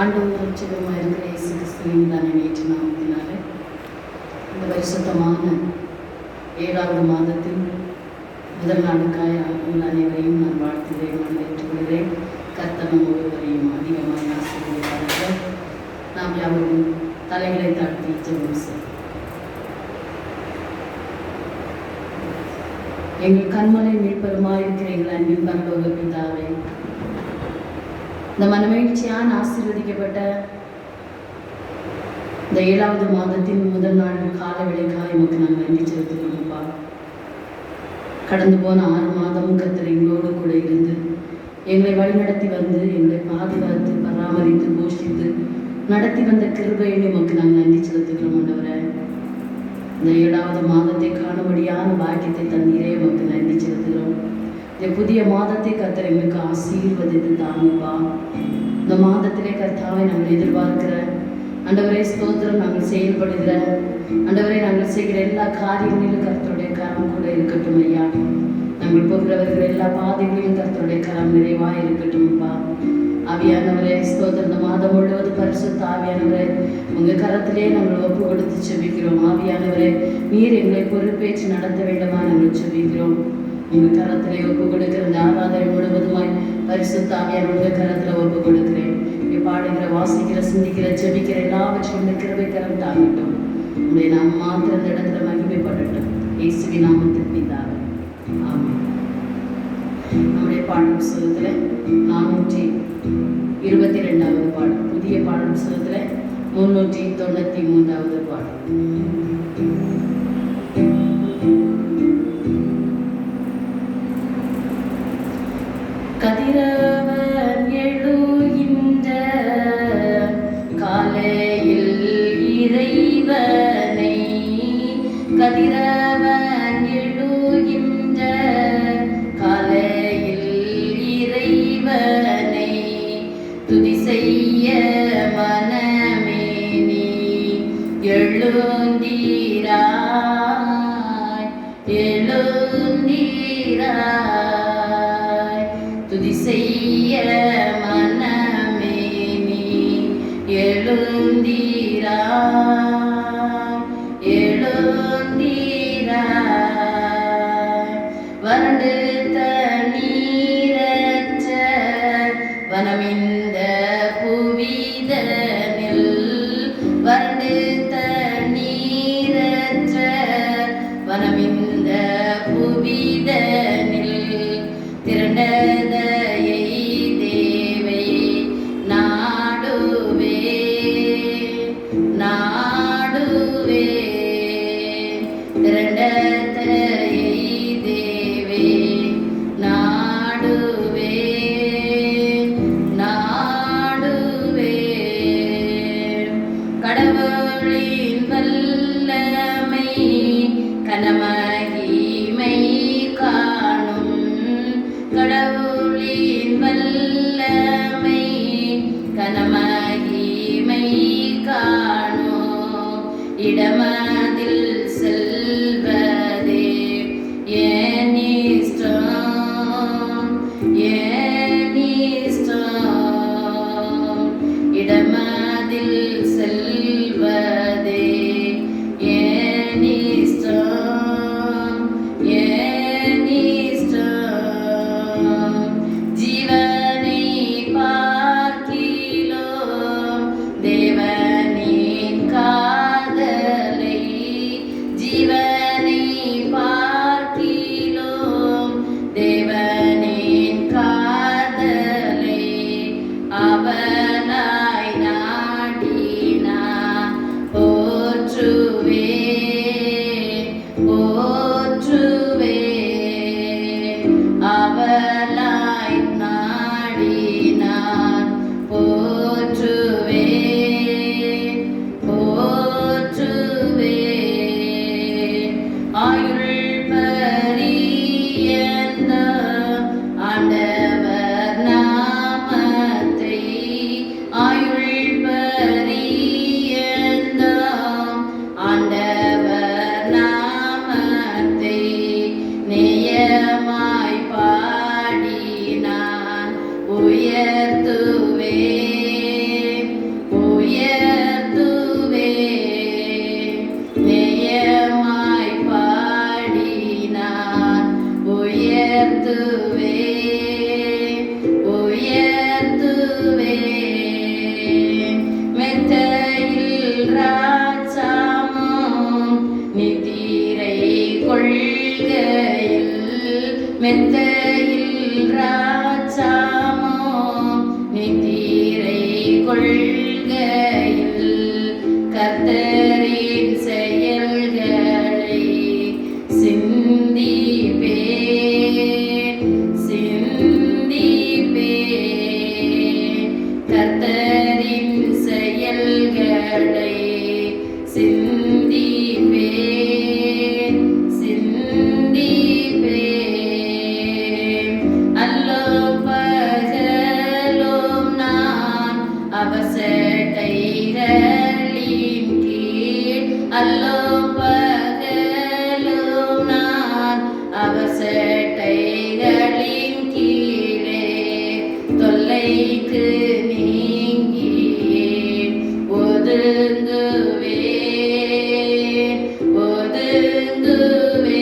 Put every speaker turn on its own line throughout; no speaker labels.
ஆண்டவர் ரட்சகருமாய் இருக்கிற இயேசு கிறிஸ்துவின் தானே நேற்று நாமத்தினாலே இந்த பரிசுத்தமான 7வது மாதத்தின் முதல் நாளுக்காய் உங்கள் அனைவரையும் நான் வாழ்த்துகிறேன், வரவேற்றுக்கொள்கிறேன். கர்த்தர் நம் ஒருவரையும் அதிகமாக ஆசீர்வதிப்பார்கள். நாம் யாவரும் தலைகளை தாழ்த்தி ஜெபம் செய்வோம். எங்கள் கண்மலை மீட்பருமாயிருக்கிற எங்கள் அன்பின் பரலோக பிதாவே, இந்த மனமகிழ்ச்சியான ஆசீர்வதிக்கப்பட்ட இந்த 7வது மாதத்தின் முதல் நாள் கால விளைக்காக எமக்கு நாங்கள் நன்றி செலுத்துகிறோம்ப்பா. கடந்து போன 6 மாதமும் கர்த்தர் எங்களோடு கூட இருந்து எங்களை வழிநடத்தி வந்து எங்களை பாதுகாத்து பராமரித்து போஷித்து நடத்தி வந்த கிருபையை எமக்கு நாங்கள் நன்றி செலுத்துகிறோம். ஆண்டவரே, இந்த 7வது மாதத்தை காணும்படியான பாக்கியத்தை தந்தீரே எமக்கு நன்றி செலுத்துகிறோம். இந்த புதிய மாதத்தை கர்த்தர் எங்களுக்கு ஆசீர்வதித்து தாங்கப்பா. இந்த மாதத்திலே கர்த்தாவை நாங்கள் எதிர்பார்க்கிற ஆண்டவரே ஸ்தோத்திரம், நாங்கள் செயல்படுகிற ஆண்டவரே நாங்கள் செய்கிற எல்லா காரியங்களிலும் கர்த்தருடைய கரம் கூட இருக்கட்டும் ஐயா. நாங்கள் போகிறவர்கள் எல்லா பாதைகளிலும் கர்த்தருடைய கரம் நிறைவாக இருக்கட்டும்ப்பா. ஆவியானவரே ஸ்தோத்திரம், இந்த மாதம் முழுவதும் பரிசுத்த ஆவியானவரே உங்கள் கரத்திலே நாங்கள் ஒப்பு கொடுத்து செபிக்கிறோம். ஆவியானவரே நீர் எங்களை பொறுப்பேற்று நடத்த வேண்டுமா நாங்கள் செபிக்கிறோம். உங்கள் கரத்திலே ஒப்பு கொடுக்கிற இந்த ஆராதனை முழுவதுமாய் பரிசுத்த ஆவியான உங்கள் கரத்தில் ஒப்பு கொடுக்கிறேன். இங்கே பாடுகிற, வாசிக்கிற, சிந்திக்கிற, செபிக்கிற எல்லாவற்றையும் இந்த கிருபை கரம் தாங்கட்டும். உடைய நாம் மாத்திர இந்த இடத்துல மகிமைப்படட்டும். இயேசுவின் நாமத்தில் பிதாவே, ஆமென். நம்முடைய பாடல் புத்தகத்தில் 422வது பாடல், புதிய பாடல் புத்தகத்தில் 393வது பாடல். கதிரவன் எழுகின்ற காலையில் இறைவனை, கதிரவன் எழுகின்ற காலையில் இறைவனை துதி செய்ய மனமே நீ எழுந்தீராய், எழுந்தீராய். துதி செய்ய மனமே நீ எழுந்தீராய், எழுந்தீராய். வறண்டு தண்ணீரற்ற வனமிந்த புவிதனில், வறண்டு தண்ணீரற்ற வனமிந்த புவிதனில் திரண்டதையை தேவை நாடுவே, நாடுவே. திரண்டதையை தேவை நாடுவே, நாடுவே. கடவுளின் வல்லமை கனமகிமை காணும், கடவுளின் வல்லமை கனமகிமை காணோ. இடமதில் செல்வதே என் இஷ்டம், என் இஷ்டம். இடமதில் செல்வதே என் இஷ்டம், என் இஷ்டம். ஜீவனை பார்க்கிலோம் தேவனின் காதலை, ஜீவனை பார்க்கிலோம் தேவனின் காதலை. அவனாய் நான் மெத்தையில் ராஜாமோ நித்திரை கொள்கையில் கர்த்தரின் செயல்களை சிந்திப்பேன் சிந்திப்பேன் கர்த்தரின் செயல்களை சிந்திப்பேன் சிந்திப்பேன் அல்லோ பகலும் நான் அவசட்டைகளின் கீழ் அல்லோ பகலும் நான் அவசட்டைகளின் கீழே தொல்லைக்கு நீங்கியே ஒதுங்குவேன் ஒதுங்குவேன்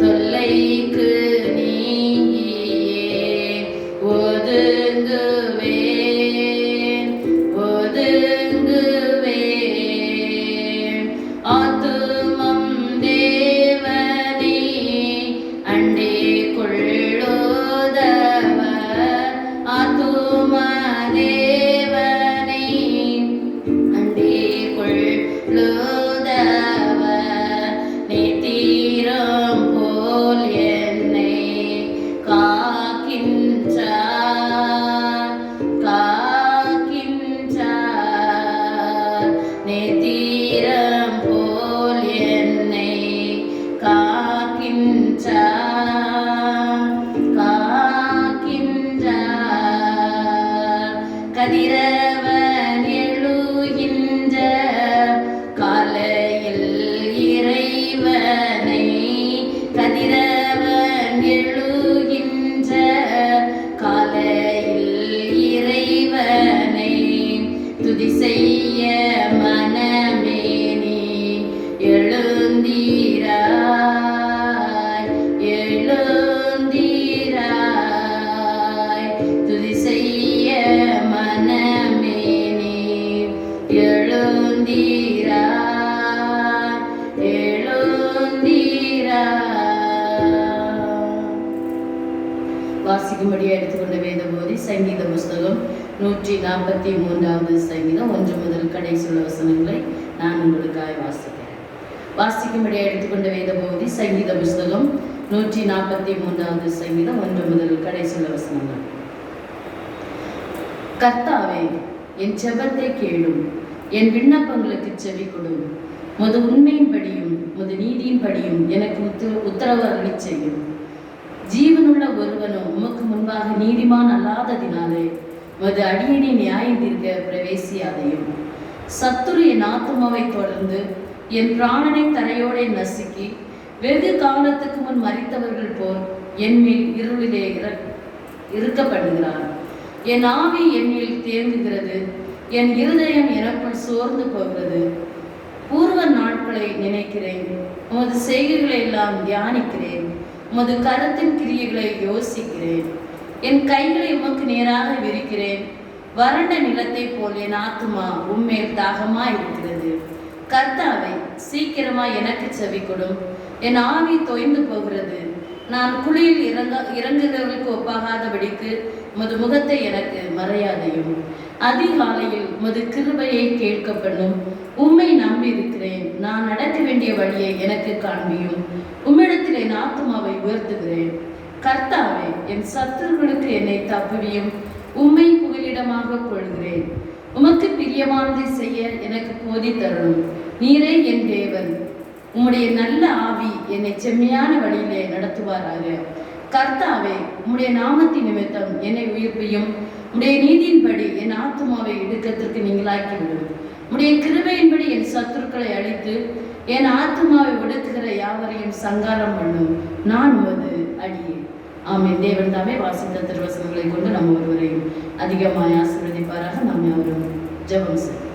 தொல்லைக்கு நீங்கியே ஒதுங்குவேன் ஒதுங்குவேன் ஆத்துமம் தேவனே அண்டே கொள்ளுதவர் ஆத்தும தேவனே அண்டே கொள்ளுதவர் நீத்திரம் போல் என்னை காக்கின்றார் காக்கின்றார் நீத்திரம் போல் என்னை காக்கின்றார் காக்கின்றார் கதிரவன் எழுகின்ற காலையில் இறைவனை கதிரவன் எழுகின்ற காலையில் இறைவனை துதி செய்ய மனமே நீ எழுந்தீராய் எழுந்தீராய் துதி செய்ய மனமே நீ எழுந்தீராய் எழுந்தீராய். வாசிக்கும்படி எடுத்துக்கொண்ட வேதபோதி சங்கீத புஸ்தகம் 143வது சங்கீதம் 1 முதல் கடைசி உள்ள வசனங்களை நான் உங்களுக்காக வாசிக்கிறேன். வாசிக்கும்படி எடுத்துக்கொண்ட வேதபோதி சங்கீத புஸ்தகம் 143வது சங்கீதம் 1 முதல் கடைசி உள்ள வசனங்கள். கர்த்தாவே, என் ஜெபத்தை கேளும், என் விண்ணப்பங்களுக்கு செவி கொடும். முது உண்மையின்படியும் முது நீதியின்படியும் எனக்கு உத்தரவு அருளி செய்யும். ஜீவனுள்ள ஒருவனும் உமக்கு முன்பாக நீதிமான் அல்லாததினாலே மது அடியனை நியாயம் தீர்க்க பிரவேசியாதையும். சத்துரு என் ஆத்துமாவை தொடர்ந்து என் பிராணனை தரையோடே நசுக்கி வெகு காலத்துக்கு முன் மரித்தவர்கள் போல் என்மேல் இருளிலே இருக்கப்படுகிறார். என் ஆவி என்னில் தேங்குகிறது, என் இருதயம் எனக்குள் சோர்ந்து போகிறது. பூர்வ நாட்களை நினைக்கிறேன், உமது செய்கைகளை எல்லாம் தியானிக்கிறேன், உமது கரத்தின் கிரியைகளை யோசிக்கிறேன். என் கைகளை உமக்கு நேராக விரிக்கிறேன். வறண்ட நிலத்தை போல் என் ஆத்துமா உம்மேல் தாகமா இருக்கிறது. கர்த்தாவை, சீக்கிரமா எனக்கு செவி கொடும். என் ஆவி தொய்ந்து போகிறது. நான் குழியில் இறங்குகிறவர்களுக்கு ஒப்பாகாதபடிக்கு உமது முகத்தை எனக்கு மறையாதையும். அதிகாலையில் உமது கிருபையை கேட்க பண்ணும். உம்மை நம்பி இருக்கிறேன். நான் நடக்க வேண்டிய வழியை எனக்கு காண்பியும். உம்மிடத்தில் என் ஆத்துமாவை உயர்த்துகிறேன். கர்த்தாவே, என் சத்துருக்களுக்கு என்னை தப்புவியும். உம்மை புகலிடமாக கொள்கிறேன். உமக்கு பிரியமானதை செய்ய எனக்கு போதி தரணும். நீரே என் தேவன். உம்முடைய நல்ல ஆவி என்னை செம்மையான வழியிலே நடத்துவாராக. கர்த்தாவே, உம்முடைய நாமத்தின் நிமித்தம் என்னை உயிர்ப்பையும் உம்முடைய நீதியின்படி என் ஆத்துமாவை இடுக்கத்திற்கு நீங்களாக்கிவிடும். உம்முடைய கிருபையின்படி என் சத்துருக்களை அழித்து என் ஆத்துமாவை ஒடுக்குகிற யாவரையும் சங்காரம் பண்ணும். நான் உமது அடியே. ஆமென். தேவன் தாமே வாசித்த திருவசனங்களை கொண்டு நம்ம ஒருவரையும் அதிகமாய் ஆசீர்வதிப்பாராக. நாம் யாவரும் ஜெபம் செய்வோம்.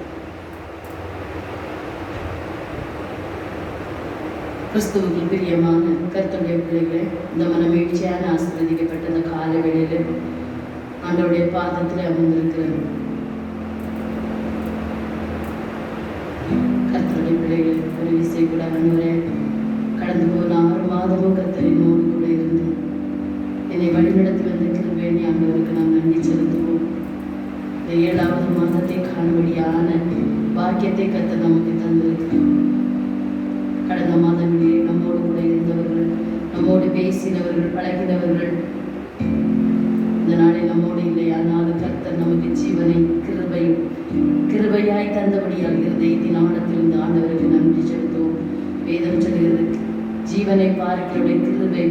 கிறிஸ்துவுக்கு பிரியமான கர்த்தருடைய பிள்ளைகளே, இந்த மனமகிழ்ச்சியான ஆசீர்வதிக்கப்பட்ட இந்த கால வேளையில் ஆண்டவருடைய பாதத்தில் அமர்ந்திருக்கிறேன். கர்த்தருடைய பிள்ளைகள் ஒரு விசை கூட ஆண்டவரே கடந்து போன 6 மாதமும் கர்த்தர் என்னோடு கூட இருந்து என்னை வழிநடத்தி வந்த கிருபையை ஆண்டவருக்கு நாம் நன்றி செலுத்துவோம். இந்த 7வது மாதத்தை காணும்படியான பாக்கியத்தை கர்த்தர் நமக்கு தந்திருக்கிறார். கடந்த மாதங்களிலே நம்மோடு கூட இருந்தவர்கள், நம்மோடு பேசினவர்கள், பழகினவர்கள் இந்த நாளில் நம்மோடு இல்லை. ஆனாலும் கர்த்தர் நமக்கு ஜீவனை கிருபையாய் தந்தபடியால் இருதயத்தின் ஆழத்திலிருந்து ஆண்டவருக்கு நன்றி செலுத்துவோம். வேதம் சொல்கிறது, ஜீவனை பார்க்கிறவருடைய கிருபை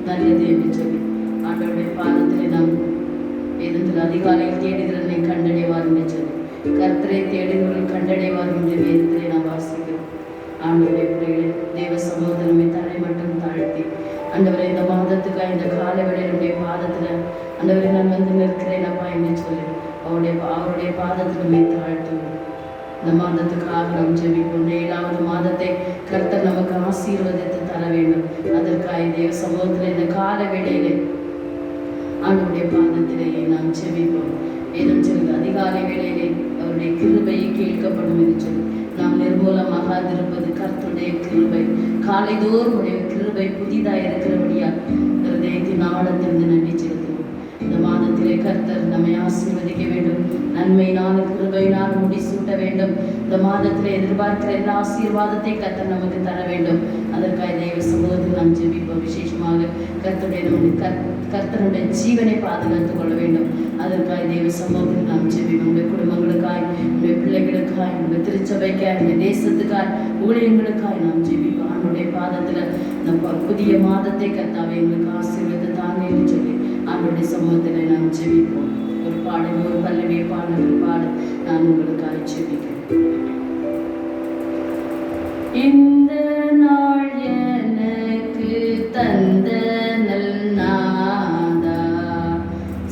நல்லது என்று சொல்லி ஆண்டவருடைய பாதத்திலே நாம் வேதத்தில் அதிகாலையில் தேடுகிறவனை கண்டடைவார் என்று சொல்லி கர்த்தரை தேடுகிறவர்கள் கண்டடைவார் என்று வேதத்திலே நாம் வாசிக்கிறோம். ஆண்டவருடைய பிள்ளைகளை தேவ சமூகத்திலுமே தலை மட்டும் தாழ்த்தி ஆண்டவரை இந்த மாதத்துக்காக இந்த கால வேளையினுடைய பாதத்துல ஆண்டவரை நான் வந்து நிற்கிறேன் அப்பா என்று சொல்லி அவருடைய பாதத்திலுமே தாழ்த்துவோம். இந்த மாதத்துக்காக நாம் ஜெபிப்போம். 7வது மாதத்தை கர்த்தர் நமக்கு ஆசீர்வதித்து தர வேண்டும். அதற்காக தேவ சமூகத்தில் இந்த கால வேளையிலே ஆண்டவருடைய பாதத்திலேயே நாம் ஜெபிப்போம். வேதம் சொல்லுங்க, அதிகாலை வேளையிலே அவருடைய கிருபையை கேட்கப்படும் என்று சொல்லி நாம் நிர்மூலமாகாதிருப்பது கர்த்தருடைய கிருபை. காலைதோறும் உடைய கிருபை புதிதாக இருக்கிறபடியா ஹிருதயத்தின் ஆழத்திலிருந்து நன்றி செலுத்துவோம். இந்த மாதத்திலே கர்த்தர் நம்மை ஆசீர்வதிக்க வேண்டும். நன்மையினால் கிருபையினால் முடிசூட்ட வேண்டும். இந்த மாதத்திலே எதிர்பார்க்கிற எல்லா ஆசீர்வாதத்தை கர்த்தர் நமக்கு தர வேண்டும். அதற்காக தெய்வ சமூகத்தில் நாம் ஜெபிப்போம். விசேஷமாக கர்த்தருடைய ஜீவனை பாதுகாத்துக் கொள்ள வேண்டும். அதற்காக தெய்வ சமூகத்தில் நாம் ஜெபிப்போம். உங்களுடைய குடும்பங்களுக்காய், உங்களுடைய பிள்ளைகளுக்காய், உங்களுடைய திருச்சபைக்காய், உங்களுடைய தேசத்துக்காய், ஊழியங்களுக்காய் நாம் ஜெபிப்போம். அவனுடைய பாதத்துல இந்த புதிய மாதத்தை கர்த்தாவை எங்களுக்கு ஆசீர்வதித்து தாங்க என்று சொல்லி அவனுடைய சமூகத்தில் நாம் ஜெபிப்போம். ஒரு பாடல், ஒரு பல்லவியை பாட நான் உங்களுக்காக ஜெபிக்கிறேன். இந்த நாள் எனக்கு தந்த நல்நாதா,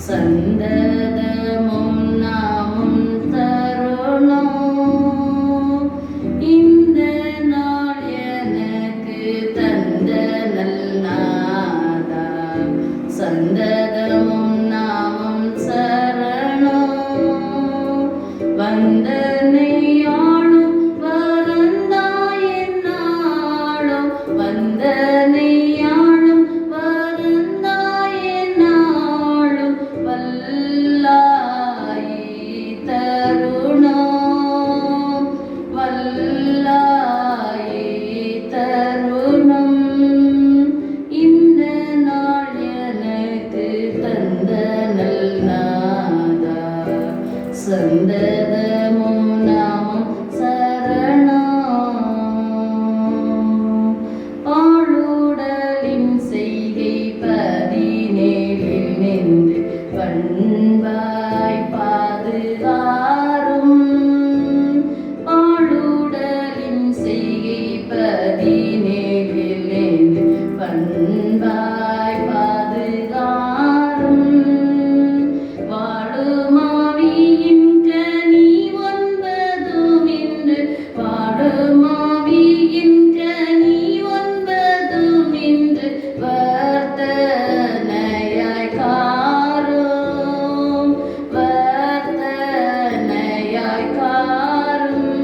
சந்ததமும் நாமும் தருணம். இந்த நாள் எனக்கு தந்த நல்நாதா, சந்ததமும் நாமும் சரணம். வந்தனையாளும் வரந்தாயென்னாளும், வந்தனையாளும் வரந்தாயென்னாளும், வல்லாயி தருணம், வல்லாயி தருணம். இந்த நாள் எனக்கு தந்த நல்நாதா, சந்ததமும் நாமும் சரணம். பாழுடலின் செய்கை 17 நின்று பண்பாய் பாதுகாரும். பாழுடலின் செய்கை 17 நின்று பண்பாய் பாதுகாரும். வாழுமாவியின் கனி 9 இன்று, வாழுமாவியின் கனி 9 இன்று வர்த்தனையாய் காரும், வர்த்தனையாய் காரும்.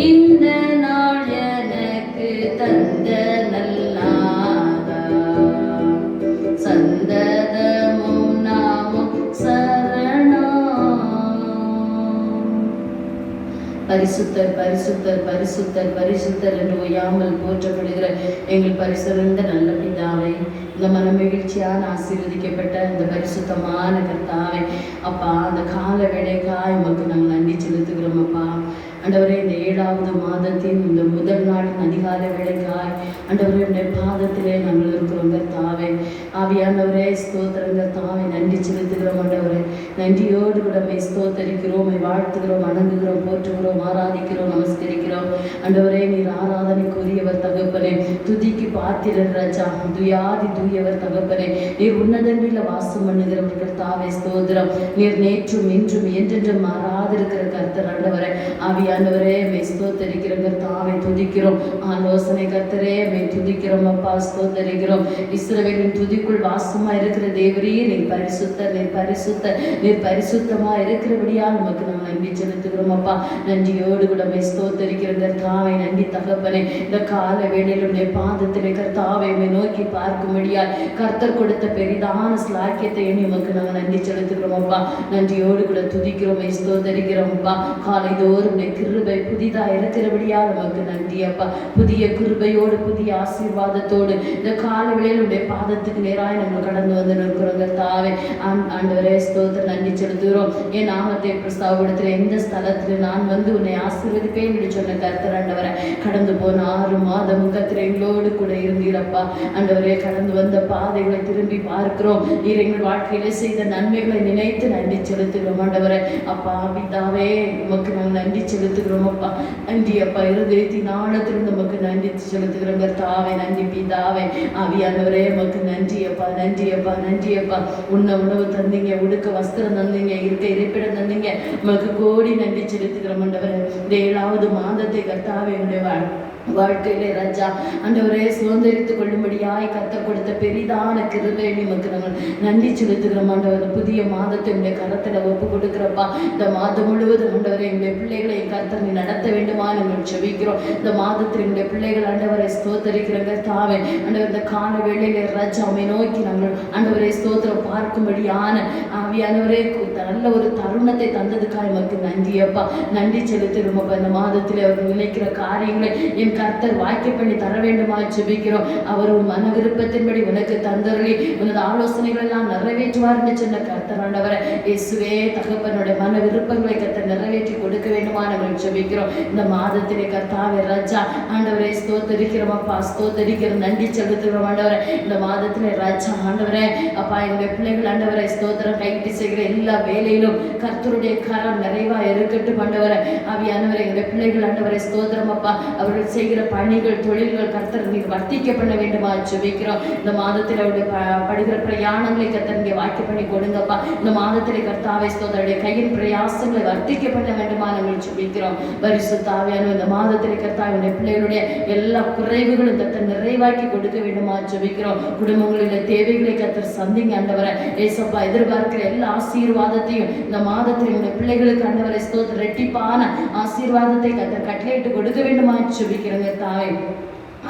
இந்த நாள் எனக்கு தந்த நல்நாதா, சந்ததமும் நாமும் சரணம். பரிசுத்தர் பரிசுத்தர் பரிசுத்தர் பரிசுத்தர் என்று ஓயாமல் போற்றப்படுகிற எங்கள் பரிசுத்த நல்ல பிதாவே, இந்த மனமகிழ்ச்சியான ஆசீர்வதிக்கப்பட்ட இந்த பரிசுத்தமான கர்த்தாவே, அப்பா அந்த கால வேளைக்காய் உமக்கு நாங்கள் நன்றி செலுத்துகிறோம். அப்பா ஆண்டவரே, இந்த 7வது மாதத்தின் இந்த முதல் நாளின் அதிகாலை வேளைக்காய் ஆண்டவரே உடைய பாதத்திலே நாங்கள் இருக்கிறோம் கர்த்தாவே. ஆவியானவரே, ஸ்தோத்திரம் கர்த்தாவே, நன்றி செலுத்துகிறோம். ஆண்டவரே, நன்றியோடு கூட ஸ்தோத்தரிக்கிறோம், வாழ்த்துகிறோம், வணங்குகிறோம், போற்றுகிறோம், ஆராதிக்கிறோம், நமஸ்கரிக்கிறோம். ஆண்டவரே, நீர் ஆராதனைக்குரியவர் தகப்பனே, துதிக்கு பாத்திரர் ராஜா, துயாதி தூயவர் தகப்பனே, நீர் உன்னதங்களில் வாசம் பண்ணுகிறவர் கர்த்தாவே. ஸ்தோத்திரம். நீர் நேற்றும் இன்றும் என்றென்றும் மாறாதிருக்கிற கர்த்தர். ஆண்டவரே, ஆவியானவரே, ஸ்தோத்தரிக்கிற கர்த்தாவை துதிக்கிறோம். ஆலோசனை கர்த்தரே, துதிக்கிறோம் அப்பா, ஸ்தோத்தரிக்கிறோம். இஸ்ரவேலின் துதிக்குள் வாசமா இருக்கிற தேவரே, நீர் பரிசுத்தர், நீர் பரிசுத்தர், நீர் நீர் பரிசுத்தமா இருக்கிறபடியா நமக்கு நாங்கள் நன்றி செலுத்துகிறோம் அப்பா. நன்றியோடு கூட ஸ்தோத்தரிக்கிற கர்த்தாவை நன்றி தகப்பனே. இந்த கால வேளையிலுடைய பாதத்திலே கர்த்தாவை நோக்கி பார்க்கும்படியால் கர்த்தர் கொடுத்த பெரிதான ஸ்லாக்கியத்தை எண்ணி உமக்கு நாங்கள் நன்றி செலுத்துகிறோம் அப்பா. நன்றியோடு கூட துதிக்கிறோம், ஸ்தோத்தரிக்கிறோம் அப்பா. காலைதோறும் கிருபை புதிதா இருக்கிறபடியா நமக்கு நன்றி அப்பா. புதிய கிருபையோடு புதிய ஆசீர்வாதத்தோடு இந்த கால வேளையிலுடைய பாதத்துக்கு நேராக நாங்கள் கடந்து வந்து நிற்கிறோம் கர்த்தாவே. ஆண்டவரே ஸ்தோத்திரம், நன்றி செலுத்துகிறோம். என் நாமத்தை பிரஸ்தாபப்படுத்துகிற எந்த ஸ்தலத்தில் நான் வந்து உன்னை ஆசீர்வதிப்பேன் என்று சொன்ன கர்த்தர் ஆண்டவரை கடந்து போன 6 மாதம் கர்த்தர் எங்களோடு கூட இருந்தீரப்பா. ஆண்டவரே கடந்து வந்த பாதைகளை திரும்பி பார்க்கிறோம். நீர் எங்கள் வாழ்க்கையில செய்த நன்மைகளை நினைத்து நன்றி செலுத்துகிறோம் ஆண்டவரை. அப்பா பிதாவே உமக்கு நாங்கள் நன்றி செலுத்துகிறோம் அப்பா. நன்றி அப்பா. இருதயத்தின் ஆழத்தில் நமக்கு நன்றி செலுத்துகிறோம் கர்த்தாவே. நன்றி பிதாவே. ஆவியானவரே உமக்கு நன்றி அப்பா, நன்றி அப்பா, நன்றி அப்பா. உணவு தந்தீங்க, உடுக்க வஸ்திரம் தந்தீங்க, இருக்க இருப்பிடம் தந்தீங்க. உமக்கு கோடி நன்றி செலுத்துகிறோம் ஆண்டவரே. 7வது மாதத்தை கர்த்தாவே வாழ்க்கையிலே ராஜா ஆண்டவரே சுதந்திரித்துக் கொள்ளும்படியாய் கர்த்தர் கொடுத்த பெரிதான கிருபை நமக்கு நாங்கள் நன்றி செலுத்துகிறோம் ஆண்டவர். புதிய மாதத்தை உங்களுடைய கரத்தில் ஒப்பு கொடுக்கிறப்பா. இந்த மாதம் முழுவதும் ஆண்டவரை எங்களுடைய பிள்ளைகளை கர்த்தர் நீ நடத்த வேண்டுமா நாங்கள் செபிக்கிறோம். இந்த மாதத்தில் எங்களுடைய பிள்ளைகள் ஆண்டவரை ஸ்தோத்தரிக்கிறங்க தாவே. ஆண்டவர் இந்த கால வேளையிலே ராஜா அவை நோக்கி நாங்கள் ஆண்டவரை ஸ்தோத்திரம் பார்க்கும்படியான ஆவியானவரே நல்ல ஒரு தருணத்தை தந்ததுக்காக நமக்கு நன்றி அப்பா. நன்றி செலுத்துகிறோம் அப்பா. இந்த மாதத்தில் அவர்கள் நினைக்கிற காரியங்களை என் கர்த்தர் வாய்க்கை பண்ணி தர வேண்டுமா செபிக்கிறோம். அவர் உன் மன விருப்பத்தின்படி உனக்கு தந்தருளி உனது ஆலோசனைகள் எல்லாம் நிறைவேற்றுவார் என்று சொன்ன கர்த்தர் ஆண்டவரை இயேசுவே தகப்பனுடைய மன விருப்பங்களை கர்த்தர் நிறைவேற்றி கொடுக்க வேண்டுமா நாங்கள் செபிக்கிறோம். இந்த மாதத்திலே கர்த்தாவே ராஜா ஆண்டவரை ஸ்தோத்தரிக்கிறோம் அப்பா. ஸ்தோத்தரிக்கிறோம், நன்றி செலுத்துகிறோம் ஆண்டவரை. இந்த மாதத்திலே ராஜா ஆண்டவரே அப்பா எங்களுடைய பிள்ளைகள் ஆண்டவரை ஸ்தோத்திரம் கைட்டு செய்கிற எல்லா வேலையிலும் கர்த்தருடைய கரம் நிறைவா இருக்கட்டும் ஆண்டவரை. ஆவியானவரை எங்களுடைய பிள்ளைகள் ஆண்டவரை ஸ்தோத்திரம் அப்பா. அவர்கள் செய்கிற பணிகள் தொழில்கள் கர்த்தர் நீர் வர்த்திக்க பண்ண வேண்டுமா ஜெபிக்கிறோம். இந்த மாதத்தில் அவருடைய படுகிற பிரயாணங்களை கர்த்தர் இங்கே வாய்க்க பண்ணி கொடுங்கப்பா. இந்த மாதத்தில் கர்த்தாவை ஸ்தோத்திரருடைய கையின் பிரயாசங்களை வர்த்திக்க பண்ண வேண்டுமா நாங்கள் ஜெபிக்கிறோம். பரிசுத்த ஆவியானவர் இந்த மாதத்தில் கர்த்தாவுடைய பிள்ளைகளுடைய எல்லா குறைவுகளும் கர்த்தர் நிறைவாக்கி கொடுக்க வேண்டுமா ஜெபிக்கிறோம். குடும்பங்களில் தேவைகளை கர்த்தர் சந்திங்க ஆண்டவரை. ஏசப்பா எதிர்பார்க்கிற எல்லா ஆசீர்வாதத்தையும் இந்த மாதத்தில் இந்த பிள்ளைகளுக்கு ஆண்டவரை ஸ்தோத்திர ரெட்டிப்பான ஆசீர்வாதத்தை கர்த்தர் கட்டளையிட்டு கொடுக்க வேண்டுமா ஜெபிக்கிறேங்க தாய்.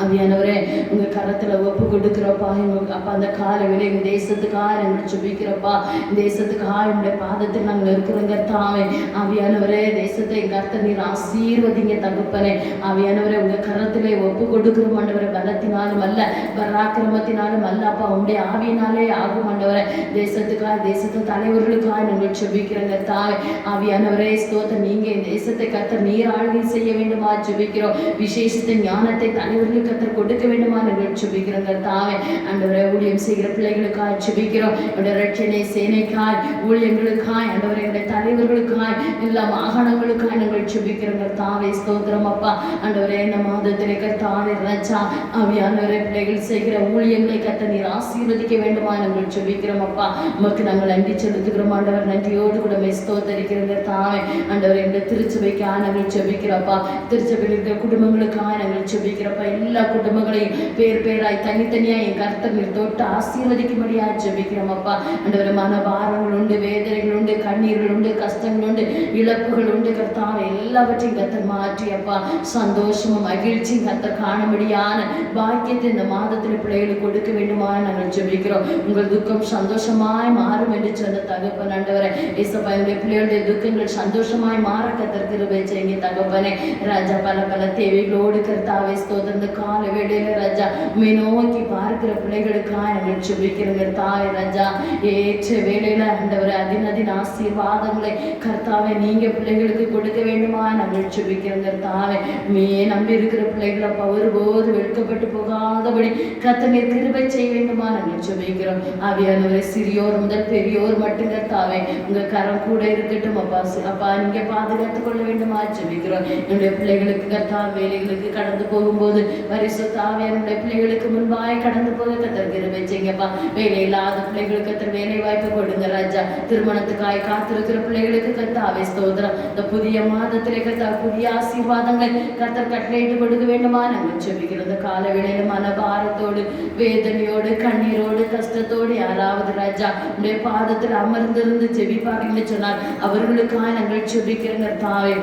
ஆவியானவரே உங்க கரத்துல ஒப்பு கொடுக்கிறப்பா. அப்பா அந்த கால வேலை எங்க தேசத்துக்காக எங்களை ஜெபிக்கிறப்பா. தேசத்துக்காக என்னுடைய பாதத்தில் நாங்கள் இருக்கிறோங்க தாவே. ஆவியானவரே தேசத்தை எங்க கர்த்தர் நீர் ஆசீர்வதிங்க தகப்பனே. ஆவியானவரே உங்க கரத்திலே ஒப்பு கொடுக்கிறோம் ஆண்டவரை. பலத்தினாலும் அல்ல பராக்கிரமத்தினாலும் அல்ல அப்பா, உங்களுடைய ஆவியினாலே ஆகும் ஆண்டவரை. தேசத்துக்காக தேசத்து தலைவர்களுக்காக நாங்கள் ஜெபிக்கிறோங்க தாவே. ஆவியானவரே ஸ்தோத்திரம், நீங்க தேசத்தை கர்த்தர் நீர் ஆளுகை செய்ய வேண்டுமா ஜெபிக்கிறோம். விசேஷத்தை ஞானத்தை தலைவர்களுக்கு கர்த்தர் கொடுக்க வேண்டுமா நாங்கள் ஜெபிக்கிறோம் தாவே. ஆண்டவரே ஊழியம் செய்கிற பிள்ளைகளுக்காய் ஜெபிக்கிறோம். என்னுடைய ரட்சணை சேனைக்காய் ஊழியங்களுக்காய் ஆண்டவரே என்னுடைய தலைவர்களுக்காய் எல்லா மாகாணங்களுக்காய் நாங்கள் ஜெபிக்கிறோம் தாவே. ஸ்தோத்திரம் அப்பா. ஆண்டவரே இந்த மாதத்திலே கர்த்தாவே ராஜா ஆவியானவரே பிள்ளைகள் செய்கிற ஊழியங்களை கர்த்தர் நீர் ஆசீர்வதிக்க வேண்டுமா நாங்கள் ஜெபிக்கிறோம் அப்பா. உமக்கு நாங்கள் நன்றி செலுத்துகிறோம் ஆண்டவர். நன்றியோடு கூட ஸ்தோத்தரிக்கிறோங்க தாவே. ஆண்டவரே இந்த திருச்சபைக்காக நாங்கள் ஜெபிக்கிறப்பா. திருச்சபையில் இருக்கிற குடும்பங்களுக்காக நாங்கள் ஜெபிக்கிறப்பா. எல்லா குடும்பங்களையும் பேர் பேராய் தனித்தனியா என் கர்த்தர் நீர் தொட்டு ஆசீர்வதிக்கும்படியா ஜெபிக்கிறோம் அப்பா. ஆண்டவரே மனபாரங்கள் உண்டு, வேதனைகள் உண்டு, கண்ணீர்கள் உண்டு, கஷ்டங்கள் உண்டு, இழப்புகள் உண்டு கர்த்தாவே. எல்லாவற்றையும் கர்த்தர் மாற்றி அப்பா சந்தோஷமும் மகிழ்ச்சியும் கர்த்தர் காணும்படியான பாக்கியத்தை இந்த மாதத்தில் பிள்ளைகளுக்கு கொடுக்க வேண்டுமா நாங்கள் ஜெபிக்கிறோம். உங்கள் துக்கம் சந்தோஷமாய் மாறும் என்று சொன்ன தகப்பன் ஆண்டவரே. ஏசப்பா என்னுடைய பிள்ளைகளுடைய துக்கங்கள் சந்தோஷமாய் மாற கர்த்தர் கிருபை செய்யுங்க தகப்பனே. ராஜா பல பல தேவைகளோடு கர்த்தாவே ஸ்தோத்திரம். இந்த கால வேளையில ராஜா உம்மை நோக்கி பார்க்கிற பிள்ளைகளுக்காக நாங்கள் ஜெபிக்கிறோங்க தாய் ராஜா. ஏற்ற வேளையில ஆண்டவரே அதின் ஆசீர்வாதங்களை கர்த்தாவே நீங்க பிள்ளைகளுக்கு கொடுக்க வேண்டுமா நாங்கள் ஜெபிக்கிறோங்க தாவே. உம்மையே நம்பி இருக்கிற பிள்ளைகளை அப்பா ஒருபோது வெட்கப்பட்டு போகாதபடி கர்த்தர் நீர் கிருபை செய்ய வேண்டுமா நாங்கள் ஜெபிக்கிறோம். ஆவியானவரே சிறியோர் முதல் பெரியோர் மட்டும் கர்த்தாவே உங்க கரம் கூட இருக்கட்டும் அப்பா. அப்பா நீங்க பாதுகாத்துக் கொள்ள வேண்டுமா ஜெபிக்கிறோம். என்னுடைய பிள்ளைகளுக்கு கர்த்தா வேலைகளுக்கு கடந்து போகும்போது பரிசுத்த ஆவியானவருடைய பிள்ளைகளுக்கு முன்பாய் கடந்து போக கர்த்தர் கிருபை செய்யுங்கப்பா. வேலை இல்லாத பிள்ளைகளுக்கு கர்த்தர் வேலை வாய்ப்பு கொடுங்க ராஜா. திருமணத்துக்காக உங்களுக்காய் காத்திருக்கிற பிள்ளைகளுக்கு கர்த்தாவே ஸ்தோத்திரம். இந்த புதிய மாதத்திலே கர்த்தாவே புதிய ஆசீர்வாதங்களை கர்த்தர் கட்டளையிட்டு கொடுக்க வேண்டுமா நாங்கள் ஜெபிக்கிறோம். இந்த கால வேளையில மனபாரத்தோடு வேதனையோடு கண்ணீரோடு கஷ்டத்தோடு யாராவது ராஜா உடைய பாதத்தில் அமர்ந்திருந்து ஜெபிப்பார்கள் சொன்னால் அவர்களுக்காக நாங்கள் ஜெபிக்கிறோம் கர்த்தாவே.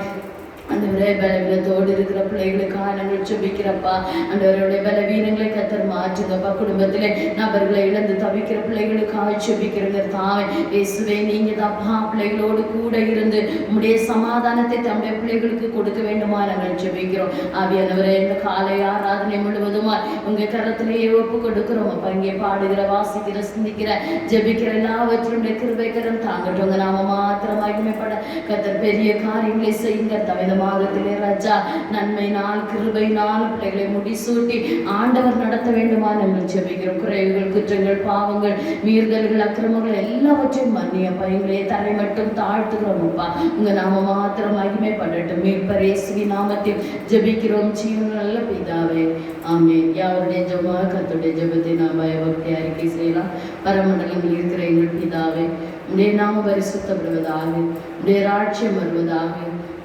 அந்தவரே பலவீனத்தோடு இருக்கிற பிள்ளைகளுக்காக நாங்கள் ஜெபிக்கிறப்பா. அந்தவருடைய பலவீனங்களை கர்த்தர் மாற்றுங்கப்பா. குடும்பத்திலே நபர்களை இழந்து தவிக்கிற பிள்ளைகளுக்காக ஜெபிக்கிறங்க தாவே. இயேசுவே நீங்க தான்ப்பா பிள்ளைகளோடு கூட இருந்து உம்முடைய சமாதானத்தை தம்முடைய பிள்ளைகளுக்கு கொடுக்க வேண்டுமா நாங்கள் ஜெபிக்கிறோம். ஆவியானவரே இந்த காலை ஆராதனை முழுவதுமா உங்க கரத்திலேயே ஒப்பு கொடுக்கிறோம் அப்பா. இங்கே பாடுகிற வாசிக்கிற சிந்திக்கிற ஜெபிக்கிற எல்லாவற்றும் கிருபைக்கரம் தாங்கட்டும். உங்க நாம மாத்திரம் மகிமைப்பட கர்த்தர் பெரிய காரியங்களை செய்யுங்க தவிர மாதத்திலே ராஜா நன்மையினால் கிருபையினால் பிள்ளைகளை முடிசூட்டி ஆண்டவர் நடத்த வேண்டுமா நாங்கள் ஜெபிக்கிறோம். குறைவுகள் குற்றங்கள் பாவங்கள் மீறுதல்கள் அக்கிரமங்கள் எல்லாவற்றையும் மன்னியப்பா. எங்களே தரை மட்டும் தாழ்த்துக்கிறோம் அப்பா. உங்க நாம மாத்திரம் மகிமைப்படட்டும். மீட்பர் இயேசுவின் நாமத்தில் ஜெபிக்கிறோம் ஜீவன் நல்ல பிதாவே, ஆமென். யாருடைய ஜெபமாக கர்த்தருடைய ஜெபத்தை நாம் பயபக்தி அறிக்கை செய்யலாம். பரமண்டலங்கள் இருக்கிற எங்கள் பிதாவே, உடைய நாம பரிசுத்தப்படுவதாக, உடைய ராட்சியம் வருவதாக,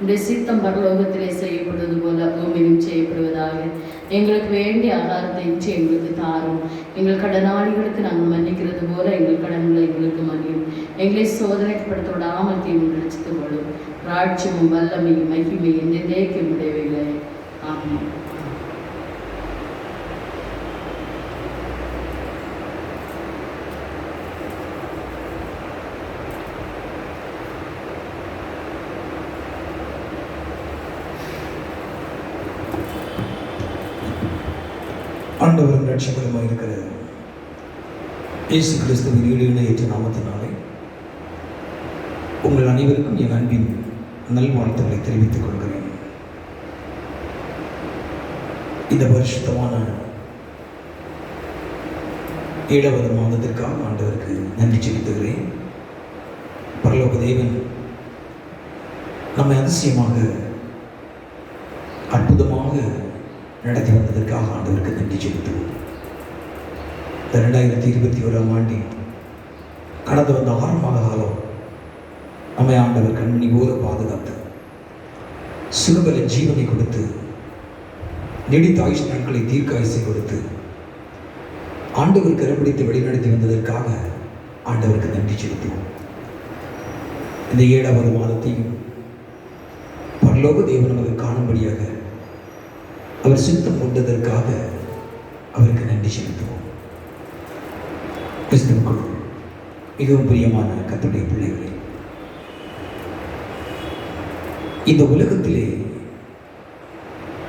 உடைய சித்தம் பரலோகத்திலே செய்யப்படுவது போல பூமியிலும் செய்யப்படுவதாக. எங்களுக்கு வேண்டிய ஆகாரத்தை இன்று எங்களுக்கு தாரும். எங்கள் கடனாளிகளுக்கு நாங்கள் மன்னிக்கிறது போல எங்கள் கடன்களை எங்களுக்கு மன்னியும். எங்களை சோதனைப்படுத்த விடாமல் தீமை நினைச்சுக் கொள்ளும். ராட்சியமும் வல்லமையும் மகிமையும் என்றேக்கு முடியவில்லை. ஆமாம்.
ஆண்டவரும் ரட்சகருமாக இருக்கிற இயேசு கிறிஸ்துவின் ஈடு நாமத்தினாலே உங்கள் அனைவருக்கும் என் அன்பின் நல்வாழ்த்துக்களை தெரிவித்துக் கொள்கிறேன். இந்த பரிசுத்தமான 7வது மாதத்திற்காக ஆண்டவருக்கு நன்றி செலுத்துகிறேன். பரலோக தேவன் நம்மை அதிசயமாக அற்புதமாக நடத்தி வந்ததற்காக ஆண்டவருக்கு நன்றி செலுத்துவோம். இந்த 2021ஆம் ஆண்டில் கடந்து வந்த 6 மாத காலம் நம்மை ஆண்டவர் கண்மணி போல பாதுகாத்து சிறுபல ஜீவனை கொடுத்து நீடித்த ஆயுஷ் நாட்களை தீர்க்க ஆயுசை கொடுத்து ஆண்டவர் கரப்பிடித்து வழிநடத்தி வந்ததற்காக ஆண்டவருக்கு நன்றி செலுத்துவோம். இந்த 7வது மாதத்தையும் பரலோக தேவன் நமக்கு காணும்படியாக அவர் சித்தம் கொண்டதற்காக அவருக்கு நன்றி செலுத்துவோம். கிறிஸ்துவுக்குள் மிகவும் பிரியமான கர்த்தருடைய பிள்ளைகளே, இந்த உலகத்திலே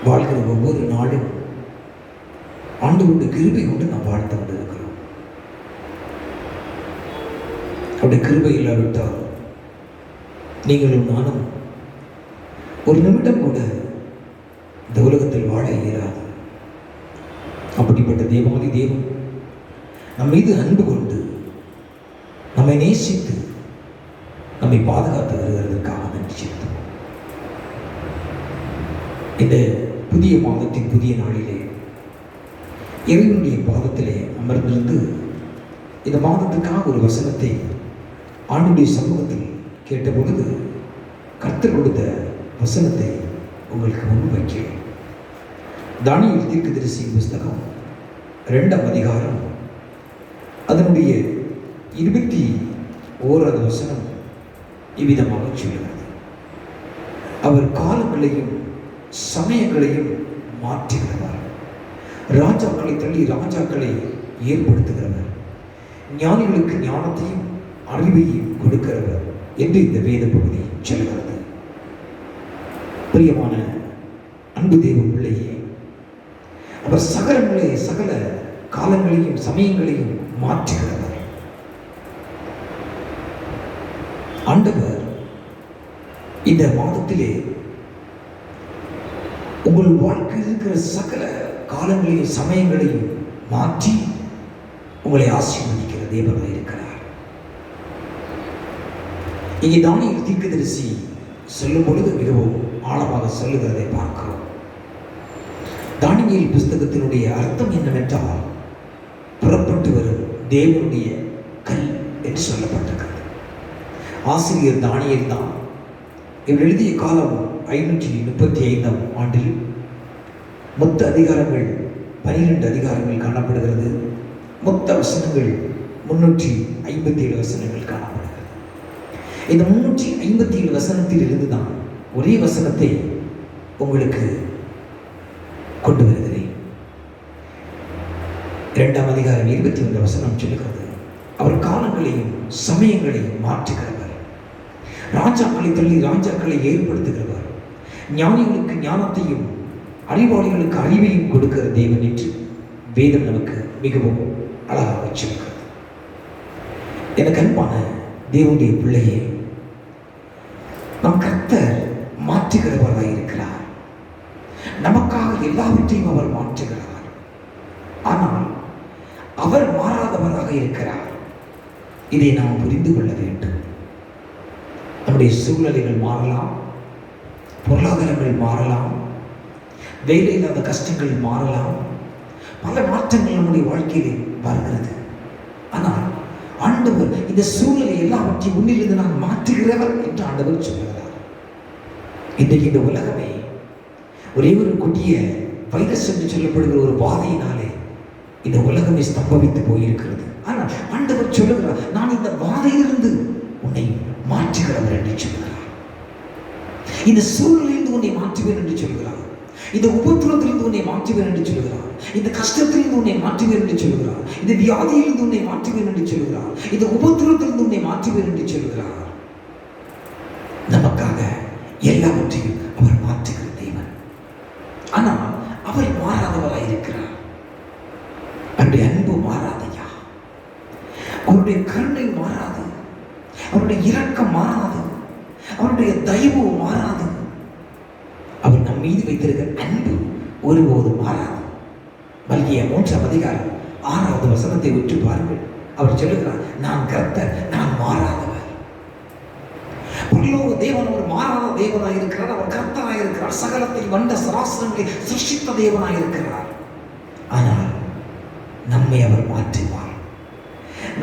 வாழ்கிற ஒவ்வொரு நாளும் ஆண்டவருடைய கிருபை கொண்டு நாம் வாழ்த்து கொண்டிருக்கிறோம். அவருடைய கிருபை இல்லாவிட்டால் நீங்களும் நானும் ஒரு நிமிடம் கூட இந்த உலகத்தில் வாழ இயலாது. அப்படிப்பட்ட தேவாதி தேவன் நம் மீது அன்பு கொண்டு நம்மை நேசித்து நம்மை பாதுகாத்து வருகிறதற்காக நன்றி செலுத்துவோம். இந்த புதிய மாதத்தின் புதிய நாளிலே இறைவனுடைய பாதத்திலே அமர்ந்திருந்து இந்த மாதத்துக்காக ஒரு வசனத்தை ஆண்டுடைய சமூகத்தில் கேட்ட பொழுது கர்த்தர் கொடுத்த வசனத்தை உங்களுக்கு முன்வைக்கிறேன். தானியேல் தீர்க்கதரிசியின் புஸ்தகம் 2ஆம் அதிகாரம் அதனுடைய 21வது வசனம் இவ்விதமாக சொல்கிறது. அவர் காலங்களையும் சமயங்களையும் மாற்றுகிறவர், ராஜாக்களை தள்ளி ராஜாக்களை ஏற்படுத்துகிறவர், ஞானிகளுக்கு ஞானத்தையும் அறிவையும் கொடுக்கிறவர் என்று இந்த வேத பகுதி சொல்கிறது. பிரியமான அன்பு தேவ பிள்ளையே, அவர் சகல காலங்களையும் சமயங்களையும் மாற்றுகிறவர். ஆண்டவர் இந்த மாதத்திலே உங்கள் வாழ்க்கையில் இருக்கிற சகல காலங்களையும் சமயங்களையும் மாற்றி உங்களை ஆசீர்வதிக்கிற தேவனாக இருக்கிறார். இங்கே தானியேல் தீர்க்கதரிசி சொல்லும் பொழுது மிகவும் ஆழமாக சொல்லுகிறதை பார்க்கிறோம். தானியேல் புஸ்தகத்தினுடைய அர்த்தம் என்னவென்றால் புறப்பட்டு வரும் தேவனுடைய கல் என்று சொல்லப்பட்டிருக்கிறது. ஆசிரியர் தானியேல் தான். இவர் எழுதிய காலம் 535ஆம் ஆண்டில். மொத்த அதிகாரங்கள் 12 அதிகாரங்கள் காணப்படுகிறது. மொத்த வசனங்கள் 357 வசனங்கள் காணப்படுகிறது. இந்த 357 வசனத்தில் இருந்து தான் ஒரே வசனத்தை உங்களுக்கு கொண்டு வருகிறேன். 2ஆம் அதிகாரம் 21 வசனம் சொல்லுகிறது, அவர் காலங்களையும் சமயங்களையும் மாற்றுகிறவர், ராஜாக்களை தள்ளி ராஜாக்களை ஏற்படுத்துகிறவர், ஞானிகளுக்கு ஞானத்தையும் அறிவாளிகளுக்கு அறிவையும் கொடுக்கிற தேவன் என்று வேதம் நமக்கு மிகவும் அழகாக சொல்கிறது. எனக்கு அன்பான தேவனுடைய பிள்ளையே, நம் கர்த்தர் மாற்றுகிறவராக இருக்கிறார். நமக்காக எல்லாவற்றையும் அவர் மாற்றுகிறார். ஆனால் அவர் மாறாதவராக இருக்கிறார். இதை நாம் புரிந்து கொள்ள வேண்டும். நம்முடைய சூழ்நிலைகள் மாறலாம், பொருளாதாரங்கள் மாறலாம், வேலை இல்லாத கஷ்டங்கள் மாறலாம், பல மாற்றங்கள் நம்முடைய வாழ்க்கையில் வருகிறது. ஆனால் ஆண்டவர் இந்த சூழ்நிலை எல்லாவற்றையும் முன்னிலிருந்து நான் மாற்றுகிறவர் என்று ஆண்டவர் சொல்லுகிறார். இன்றைக்கு இந்த உலகமே ஒரே ஒரு கொடிய வைரஸ் என்று சொல்லப்படுகிற ஒரு பாதையினாலே இந்த உலகமே ஸ்தம்பவித்து போயிருக்கிறது. ஆனால் ஆண்டவர் சொல்லுகிறார், நான் இந்த பாதையிலிருந்து உன்னை மாற்றுகிறவர் என்று சொல்லுகிறார். இந்த சூழ்நிலையிலிருந்து உன்னை மாற்றுவேன் என்று சொல்லுகிறார். இந்த உபத்திரத்திலிருந்து உன்னை மாற்றுவேன் என்று சொல்லுகிறார். இந்த கஷ்டத்திலிருந்து உன்னை மாற்றுவேன் என்று சொல்லுகிறார். இந்த வியாதியிலிருந்து உன்னை மாற்றுவேன் என்று சொல்லுகிறார். இந்த உபத்திரத்திலிருந்து உன்னை மாற்றுவேன் என்று சொல்லுகிறார். நமக்காக எல்லாவற்றையும் அவர் மாற்றுகிற தேவன். ஆனால் அவர் மாறாதவராய் இருக்கிறார். அவருடைய அன்பு மாறாதையா, அவருடைய கருணை மாறாது, அவருடைய இரக்கம் மாறாது, அவருடைய தயவு மாறாது. அவர் நம் மீது வைத்திருக்கிற அன்பு ஒருபோதும் மாறாது. மல்கியா 3ஆம் அதிகாரம் 6வது வசனத்தை உற்று பாருங்கள். அவர் சொல்லுகிறார், நான் கர்த்தர், நான் மாறாதவர். பரலோக தேவன் அவர் மாறாத தேவனாய் இருக்கிறார். அவர் கர்த்தராய் இருக்கிறார். சகலத்தை வந்த சராசரங்களை சிருஷ்டித்த தேவனாய் இருக்கிறார். ஆனால் நம்மை அவர் மாற்றுவார்.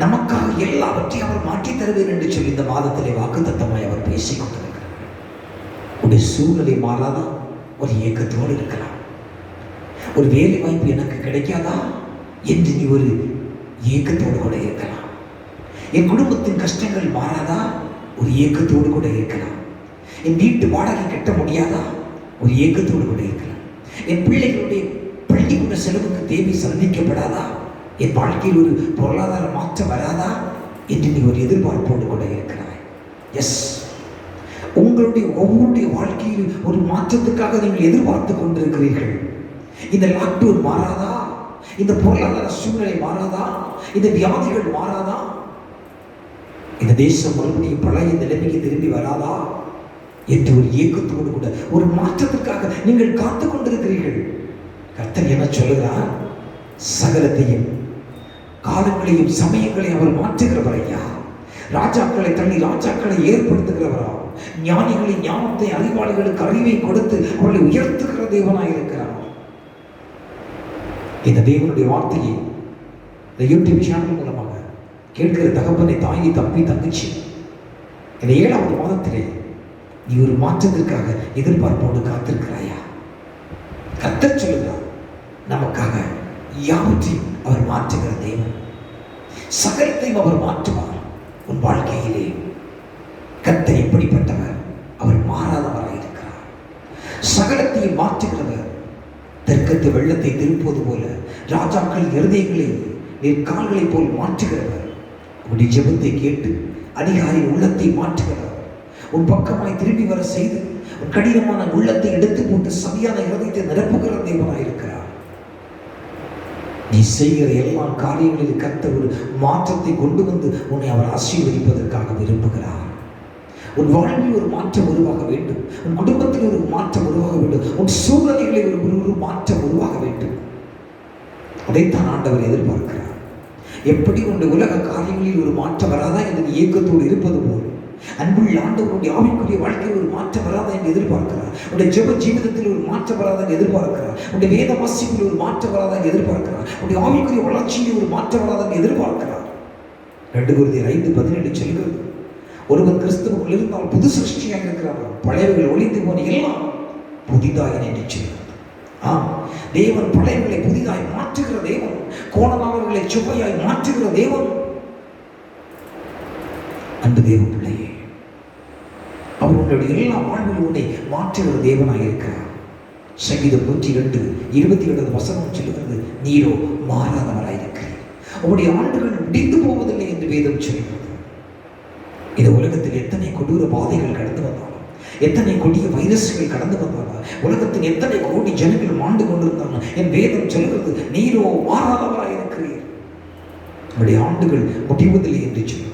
நமக்காக எல்லாவற்றையும் அவர் மாற்றி தருவேன் என்று சொல்லி இந்த மாதத்திலே வாக்குத்தத்தமாய் அவர் பேசிக் கொண்டிருக்கிறார். உடைய சூழ்நிலை மாறாதா? ஒரு ஏக்கத்தோடு இருக்கலாம். ஒரு வேலை வாய்ப்பு எனக்கு கிடைக்காதா என்று நீ ஒரு ஏக்கத்தோடு கூட இருக்கலாம். என் குடும்பத்தின் கஷ்டங்கள் மாறாதா? ஒரு ஏக்கத்தோடு கூட இருக்கலாம். என் வீட்டு வாடகை கட்ட முடியாதா? ஒரு ஏக்கத்தோடு கூட இருக்கலாம். என் பிள்ளைகளுடைய பள்ளிக்கூட செலவுக்கு தேவை சந்திக்கப்படாதா? என் வாழ்க்கையில் ஒரு பொருளாதார மாற்றம் வராதா என்று நீ ஒரு எதிர்பார்ப்போடு கூட இருக்கிறாய். எஸ், உங்களுடைய ஒவ்வொருடைய வாழ்க்கையில் ஒரு மாற்றத்துக்காக நீங்கள் எதிர்பார்த்து கொண்டிருக்கிறீர்கள். இந்த லாக்டவுன் மாறாதா? இந்த பொருளாதார சூழ்நிலை மாறாதா? இந்த வியாதிகள் மாறாதா? இந்த தேசம் மறுபடியும் பழைய நிலைமைக்கு திரும்பி வராதா என்று ஒரு ஏக்கத்தோடு கூட ஒரு மாற்றத்திற்காக நீங்கள் காத்து கொண்டிருக்கிறீர்கள். கர்த்தர் என்ன சொல்லுகிறார்? சகலத்தையும் காலங்களையும் சமயங்களையும் அவர் மாற்றுகிறவர் ஐயா. ராஜாக்களை தள்ளி ராஜாக்களை ஏற்படுத்துகிறவரா? ஞானிகளின் ஞானத்தை, அறிவாளிகளுக்கு அறிவை கொடுத்து அவர்களை உயர்த்துகிற தேவனாய் இருக்கிறார். இந்த தேவனுடைய வார்த்தையை இந்த யூடியூப் சேனல் மூலமாக கேட்கிற தகப்பனை, தாயை, தம்பி, தங்கச்சி, இந்த 7வது மாதத்திலே நீ ஒரு மாற்றத்திற்காக எதிர்பார்ப்போடு காத்திருக்கிறாயா? கர்த்தர் சொல்லுகிறார், நமக்காக யாவற்றையும் அவர் மாற்றுகிற தேவன். சகலத்தையும் அவர் மாற்றுவார். உன் வாழ்க்கையிலே கர்த்தர் எப்படிப்பட்டவர்? அவர் மாறாதவராக இருக்கிறார். சகலத்தையும் மாற்றுகிறவர். தெற்கத்து வெள்ளத்தை திருப்பது போல ராஜாக்கள் இருதயங்களை நீர் கால்களை போல் மாற்றுகிறவர். உன்னுடைய ஜெபத்தை கேட்டு அதிகாரியின் உள்ளத்தை மாற்றுகிறவர். உன் பக்கமாய் திரும்பி வர செய்து உன் கடினமான உள்ளத்தை எடுத்து போட்டு சரியான இருதயத்தை நிரப்புகிற தேவனாய் இருக்கிறார். நீ செய்கிற எல்லா காரியங்களில் கர்த்தர் ஒரு மாற்றத்தை கொண்டு வந்து உன்னை அவர் ஆசீர்வதிப்பதற்காக விரும்புகிறார். உன் வாழ்வில் ஒரு மாற்றம் உருவாக வேண்டும். உன் குடும்பத்தில் ஒரு மாற்றம் உருவாக வேண்டும். உன் சூழ்நிலைகளில் ஒரு மாற்றம் உருவாக வேண்டும். அதைத்தான் ஆண்டவர் எதிர்பார்க்கிறார். எப்படி உன்னுடைய உலக காரியங்களில் ஒரு மாற்றம் வராதா என்று ஏக்கத்தோடு இருப்பது போல் அன்புள்ள ஆண்டவருடைய ஆவிக்குரிய வாழ்க்கையில் ஒரு மாற்றம் வராதா என்று எதிர்பார்க்கிறார். உன்னுடைய ஜெப ஜீவிதத்தில் ஒரு மாற்றம் வராதா என்று எதிர்பார்க்கிறார். உன்னுடைய வேத வாசிப்பில் ஒரு மாற்றம் வராதா என்று எதிர்பார்க்கிறார். உன்னுடைய ஆவிக்குரிய வளர்ச்சியில் ஒரு மாற்றம் வராதா என்று எதிர்பார்க்கிறார். 2 கொரிந்தியர் 5:17 சொல்கிறது, ஒருவன் கிறிஸ்துவுக்குள் இருந்தால் புது சிருஷ்டியாக இருக்கிறான், பழையவைகள் ஒழிந்து போன எல்லாம் புதிதாக என்று சொல்கிறார். ஆம், தேவன் பழையவைகளை புதிதாய் மாற்றுகிற தேவன், கோணலாளர்களை சுவையாய் மாற்றுகிற தேவன். அந்த தேவ பிள்ளையே, அவர் உன்னுடைய எல்லா வாழ்விலும் உன்னை மாற்றுகிற தேவனாக இருக்கிறார். சங்கீதம் 102:27 சொல்லுகிறது, நீரோ மாறாதவராயிருக்கிறீர், உங்களுடைய ஆண்டுகள் முடிந்து போவதில்லை என்று வேதம் சொல்கிறது. இந்த உலகத்தில் எத்தனை கொடூர பாதைகள் கடந்து வந்தாலும், எத்தனை கொடிய வைரஸ்கள் கடந்து வந்தாலும், உலகத்தில் எத்தனை கோடி ஜனங்கள் மாண்டு கொண்டிருந்தாலும், என் வேதம் சொல்கிறது, நீரோ மாறாதவராயிருக்கிறீர், உங்களுடைய ஆண்டுகள் முடிவதில்லை என்று சொல்கிறார்.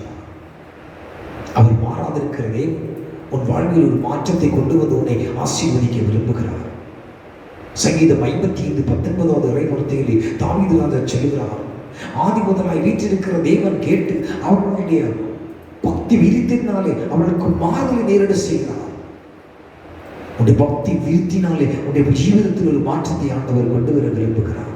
அவர் மாறாதிருக்கிற தேவன் உன் வாழ்வில் ஒரு மாற்றத்தை கொண்டு வந்து உன்னை ஆசீர்வதிக்க விரும்புகிறார். சங்கீதம் 55:19 இறைவார்த்தையிலே தாவீது ராஜா சொல்லுகிறார், ஆதி முதலாய் வீற்றிருக்கிற தேவன் கேட்டு அவர்களுடைய பக்தி விருத்தினாலே அவர்களுக்கு மாறுதலை நேரிட செய்கிறார். உன்னுடைய பக்தி விருத்தினாலே உன்னுடைய ஜீவிதத்தில் ஒரு மாற்றத்தை ஆண்டவர் கொண்டு வர விரும்புகிறார்.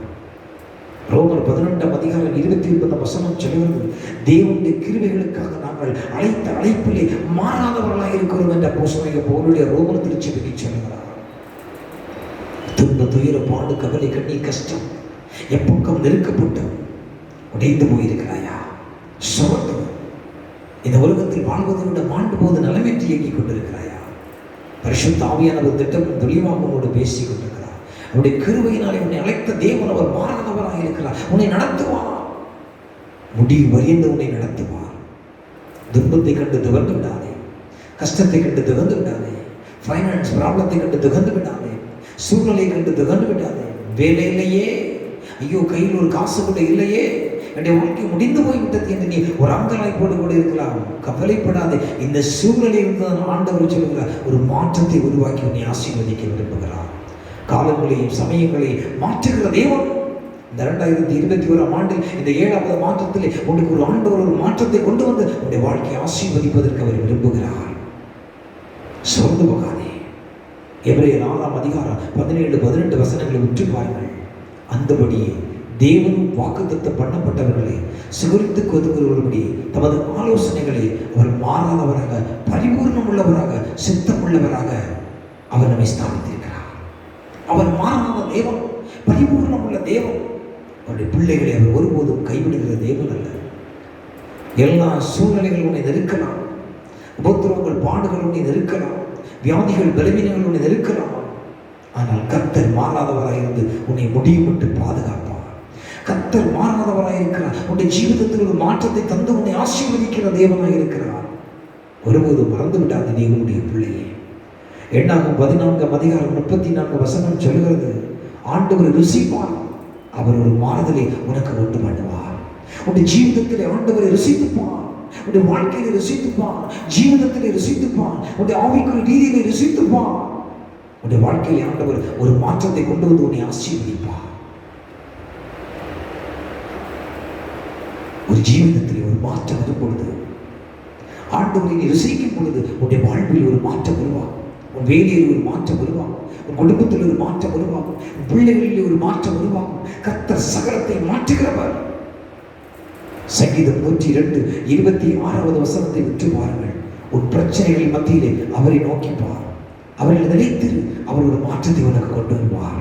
ரோமர் 12:29 சொல்லுகிறது, தேவனுடைய கிருபைகளுக்காக நாங்கள் அழைத்த அழைப்பிலே மாறாதவர்களாக இருக்கிறோம் என்ற அப்போஸ்தலனாகிய பவுலுடைய ரோமர் திருச்சபைக்கு சொல்லுகிறார். துன்ப துயர பாடு கவலை கண்ணீர் கஷ்டம் எப்பக்கம் நெருக்கப்பட்டு உடைந்து போயிருக்கிறாயா? சோர்ந்து இந்த உலகத்தில் வாழ்வதை விட மாண்டு போது நலமேற்றி இயக்கிக் கொண்டிருக்கிறாயா? பரிசுத்த ஆவியானவர் திட்டமும் தெளிவாக உன்னோடு பேசிக் கொண்டிருக்கிறார். அவருடைய கிருபையினாலே உன்னை அழைத்த தேவன் அவர் மாறாதவராக இருக்கிறார். உன்னை நடத்துவார், முடிவு வரைந்து உன்னை நடத்துவார். துன்பத்தை கண்டு துவண்டு விடாதே, கஷ்டத்தை கண்டு துவந்து விடாதே, ஃபைனான்ஸ் ப்ராப்ளத்தை கண்டு துவந்து விடாதே, சூழ்நிலை கண்டு துவண்டு விடாதே. வேலை இல்லையே, ஐயோ கையில் ஒரு காசு கூட இல்லையே, என்னுடைய வாழ்க்கை முடிந்து போய்விட்டது என்று நீ ஒரு அங்கலாய்ப்போடு கூட இருக்கலாம். கவலைப்படாதே, இந்த சூழ்நிலையில் தான் ஆண்டவர் சொல்லுகிறார், ஒரு மாற்றத்தை உருவாக்கி உன்னை ஆசீர்வதிக்க விரும்புகிறார். காலங்களையும் சமயங்களையும் மாற்றுகிற தேவன் இந்த 2021 ஆண்டில் இந்த 7வது மாற்றத்திலே உனக்கு ஒரு ஆண்டவர் ஒரு மாற்றத்தை கொண்டு வந்து உன்னுடைய வாழ்க்கையை ஆசீர்வதிப்பதற்கு அவர் விரும்புகிறார். சோர்ந்து போகாதே. எபிரேயர் 6:17-18 உற்று பாருங்கள். அந்தபடியே தேவனும் வாக்குத்தத்தம் பண்ணப்பட்டவர்களை சிகரித்துக்கு ஒதுங்குகிறபடி தமது ஆலோசனைகளை அவர் மாறாதவராக, பரிபூர்ணம் உள்ளவராக, சித்தம் உள்ளவராக அவர் நம்மை ஸ்தாபித்திருக்கிறார். அவர் மாறாத தேவன், பரிபூர்ணம் உள்ள தேவன். அவருடைய பிள்ளைகளை அவர் ஒருபோதும் கைவிடுகிற தேவன் அல்ல. எல்லா சூழ்நிலைகளும் உன்னை நெருக்கலாம், உபத்திரவங்கள் பாடுகள் உன்னை நெருக்கலாம், வியாதிகள் பலவீனங்கள் உன்னை நெருக்கலாம். ஆனால் கர்த்தர் மாறாதவராக இருந்து உன்னை முடியும் விட்டு பாதுகாப்பார். கர்த்தர் மாறாதவராக இருக்கிறார். உன்னுடைய ஜீவிதத்தில் ஒரு மாற்றத்தை தந்து உன்னை ஆசீர்வதிக்கிற தேவனாக இருக்கிறார். ஒருபோதும் மறந்து விடாத தேவனுடைய பிள்ளையே. எண்ணாகும் 14:34 சொல்லுகிறது, ஆண்டவர் ருசிப்பார், அவர் ஒரு மாறுதலை உனக்கு உண்டு பண்ணுவார். உன்னுடைய ஜீவிதத்திலே ஆண்டவரை ருசித்துப்பார், உன்னுடைய வாழ்க்கையில ருசித்துப்பார், ஜீவிதத்திலே ருசித்துப்பார், உன்னுடைய ஆவிக்குரிய ரீதியிலே ருசித்துப்பார். உன்னுடைய வாழ்க்கையிலே ஆண்டவர் ஒரு மாற்றத்தை கொண்டு வந்து உன்னை ஆசீர்வதிப்பார். ஒரு ஜீவிதத்திலே ஒரு மாற்றம் வரும் பொழுது, ஆண்டவரை நீ ருசிக்கும் பொழுது உன்னுடைய வாழ்வில் ஒரு மாற்றம் உருவாகும். உன் வேலையில் ஒரு மாற்றம் உருவாகும், உன் குடும்பத்தில் ஒரு மாற்றம் உருவாகும், உன் பிள்ளைகளில் ஒரு மாற்றம் உருவாகும். கர்த்தர் சகலத்தை மாற்றுகிறவர். சங்கீதம் 102:26 விட்டு பாருங்கள். உன் பிரச்சனைகள் மத்தியிலே அவரை நோக்கிப்பார், அவரை நினைத்து அவர் ஒரு மாற்றத்தை உனக்கு கொண்டு வருவார்.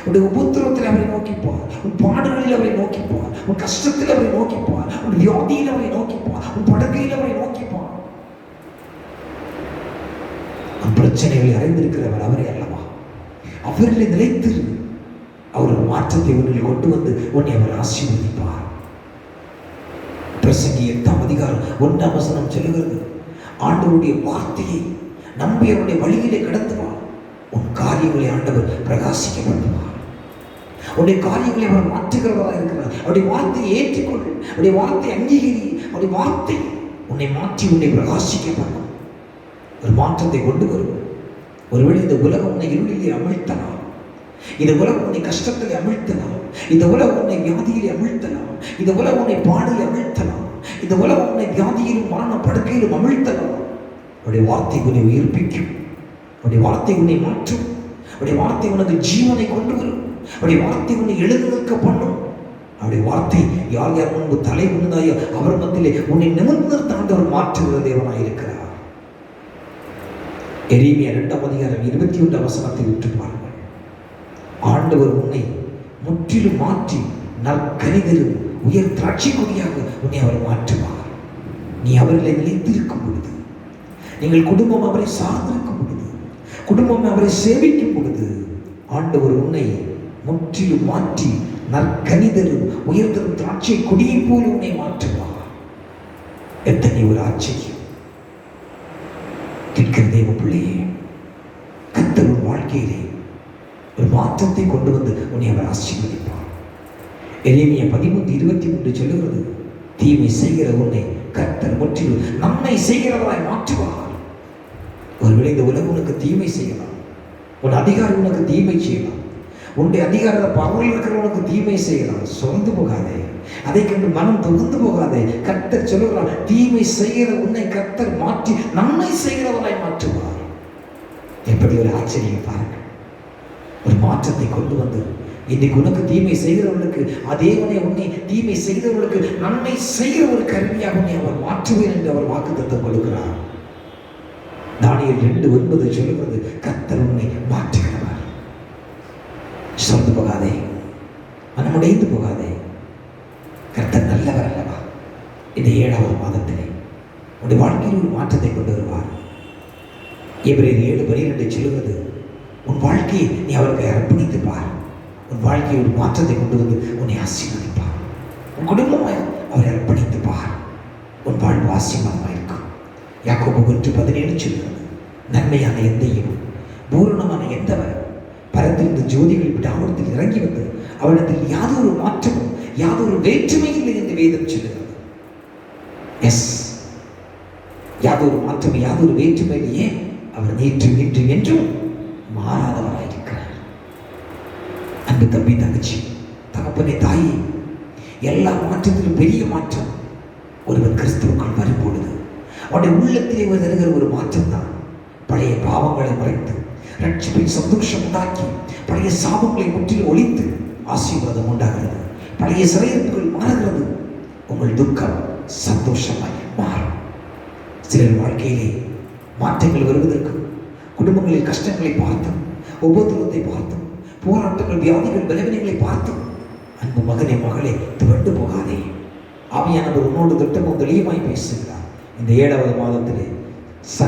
உன்னுடைய உபத்திரவத்தில் அவரை நோக்கிப்பார், உன் பாடுகளில் அவரை நோக்கிப்பார், உன் கஷ்டத்தில் அவரை நோக்கிப்பார், உன் வியாதியில் அவரை நோக்கிப்பார், உன் படுக்கையில் அவரை நோக்கிப்பார். உன் பிரச்சனைகளை அறிந்திருக்கிறவர் அவரே அல்லவா? அவரில் நிலைத்து அவர் ஒரு மாற்றத்தை உன்னில் கொண்டு வந்து உன்னை அவர் ஆசீர்வதிப்பார். பிரசங்கி 8:1 சொல்லுகிறது, ஆண்டவருடைய வார்த்தையை நம்பி அவருடைய வழியிலே கடத்துவார், உன் காரியங்களை ஆண்டவர் பிரகாசிக்க பண்ணுவார். அவருடைய காரியங்களை அவர் மாற்றுகிறவராக இருக்கிறார். அவருடைய வார்த்தையை ஏற்றுக்கொள், அவருடைய வார்த்தை அங்கீகரி, அவருடைய வார்த்தை உன்னை மாற்றி உன்னை பிரகாசிக்க பண்ணும், ஒரு மாற்றத்தை கொண்டு வரும். ஒருவேளை இந்த உலகம் உன்னை இருளிலே அமிழ்த்தலாம், இந்த உலகம் உன்னை கஷ்டத்திலே அமிழ்த்தலாம், இந்த உலகம் உன்னை வியாதியிலே அமிழ்த்தலாம், இந்த உலகம் உன்னை பாடில் அமிழ்த்தலாம், இந்த உலகம் உன்னை வியாதியிலும் மரண படுக்கையிலும் அமிழ்த்தலாம். அவருடைய வார்த்தை உன்னை உயிர்ப்பிக்கும், அவருடைய வார்த்தை உன்னை மாற்றும், அவருடைய வார்த்தை உனக்கு ஜீவனை கொண்டு வரும், அவருடைய வார்த்தை உன்னை எழுந்து நிற்க பண்ணும். அவருடைய வார்த்தை யார் யார் முன்பு தலை உண்டாயோ அவர் மத்தியிலே உன்னை நிமிர்ந்து ஆண்டவர் மாற்றுகிற தேவனாய் இருக்கிறார். எரேமியா 2:21 விட்டு பாருங்கள். ஆண்டவர் உன்னை முற்றிலும் மாற்றி நற்கனிதரும் உயர் திராட்சை கொடியாக உன்னை அவர் மாற்றுவார். நீ அவர்களை நிலைத்திருக்கும் பொழுது, நீங்கள் குடும்பம் அவரை சார்ந்திருக்கும் பொழுது, குடும்பம் அவரை சேவிக்கும் பொழுது, ஆண்டவர் உன்னை முற்றிலும் மாற்றி நற்கனிதரும் உயர்தரும் திராட்சை கொடியை போல உன்னை மாற்றுவார். எத்தனை ஒரு ஆச்சரியம்! கேட்கிற தேவ பிள்ளையே, கர்த்தர் உன் வாழ்க்கையிலே ஒரு மாற்றத்தை கொண்டு வந்து உன்னை அவர் ஆசீர்வதிப்பார். எரேமியா 13:23 சொல்லுகிறது, தீமை செய்கிற உன்னை கர்த்தர் முற்றிலும் நன்மை செய்கிறவராய் மாற்றுவார். ஒருவேளை இந்த உலகம் உனக்கு தீமை செய்யலாம், உன் அதிகாரி உனக்கு தீமை செய்யலாம், உன்னுடைய அதிகாரத்தை பவரில் இருக்கிறவனுக்கு தீமை செய்யலாம். சொந்து போகாதே, அதை கண்டு மனம் துவந்து போகாதே. கர்த்தர் சொல்லுகிறார், தீமை செய்கிற உன்னை கர்த்தர் மாற்றி நன்மை செய்கிறவராய் மாற்றுவார். எப்படி ஒரு ஆச்சரியம் பாருங்கள்! ஒரு மாற்றத்தை கொண்டு வந்து இன்னைக்கு உனக்கு தீமை செய்கிறவர்களுக்கு அதேவனை உன்னை தீமை செய்கிறவர்களுக்கு நன்மை செய்கிற ஒரு கருவியாக உன்னை அவர் மாற்றுவேன் என்று அவர் வாக்குத்தத்தம் கொடுக்கிறார். தானியேல் 2:9 சொல்லுகிறது, கர்த்தர் உன்னை மாற்றுகிறவர். சொந்து போகாதே, மனமுடைந்து போகாதே. கர்த்தர் நல்லவர் அல்லவா? இந்த 7வது மாதத்திலே உன்னுடைய வாழ்க்கையில் ஒரு மாற்றத்தை கொண்டு வருவார். எபிரேயர் 7:12 சொல்லுகிறது, உன் வாழ்க்கையை நீ அவருக்கு அர்ப்பணித்து பார். உன் வாழ்க்கையை ஒரு மாற்றத்தை கொண்டு வந்து உன்னை ஆசீர்வதிப்பார். உன் குடும்பமாய் அவரை அர்ப்பணித்து பார். உன் வாழ்வு ஆசீர்வாதமாக இருக்கும். யாக்கோபு 1:17 சொல்கிறது, நன்மையான எந்தையும் பூரணமான எந்தவர் பரத்திலிருந்து ஜோதிகள் விடாமத்தில் இறங்கி வந்து அவரிடத்தில் யாதொரு மாற்றமும் யாதொரு வேற்றுமையும் இல்லை என்று வேதம் சொல்லுகிறது. எஸ், யாதொரு மாற்றம் யாதொரு வேற்றுமை இல்லையே. அவர் நேற்று இன்று என்றும் மாறாதவராயிருக்கிறார். அன்பு தம்பி, தங்கச்சி, தகப்பனே, தாயே, எல்லா மாற்றத்திலும் பெரிய மாற்றம் ஒருவன் கிறிஸ்துவுக்குள் வரும்பொழுது அவனுடைய உள்ளத்திலே வருகிற ஒரு மாற்றம் தான். பழைய பாவங்களை மறைத்து ரட்சிப்பின் சந்தோஷம் உண்டாக்கி பழைய சாபங்களை முற்றிலும் ஒழித்து ஆசீர்வாதம் உண்டாகிறது. பழைய சிறையிருப்புகள் மாறுகிறது. உங்கள் துக்கம் சந்தோஷமாய் மாறும். சிலர் வாழ்க்கையிலே மாற்றங்கள் வருவதற்கு குடும்பங்களில் கஷ்டங்களை பார்த்தோம், உபத்திரவத்தை பார்த்தோம், போராட்டங்கள், வியாதிகள், பலவீனங்களை பார்த்தோம். அன்பு மகனே, மகளே, துவண்டு போகாதே. ஆவியானவர் உன்னோடு திட்டமும் தெளிவாய் பேசுகிறார். இந்த 7வது மாதத்திலே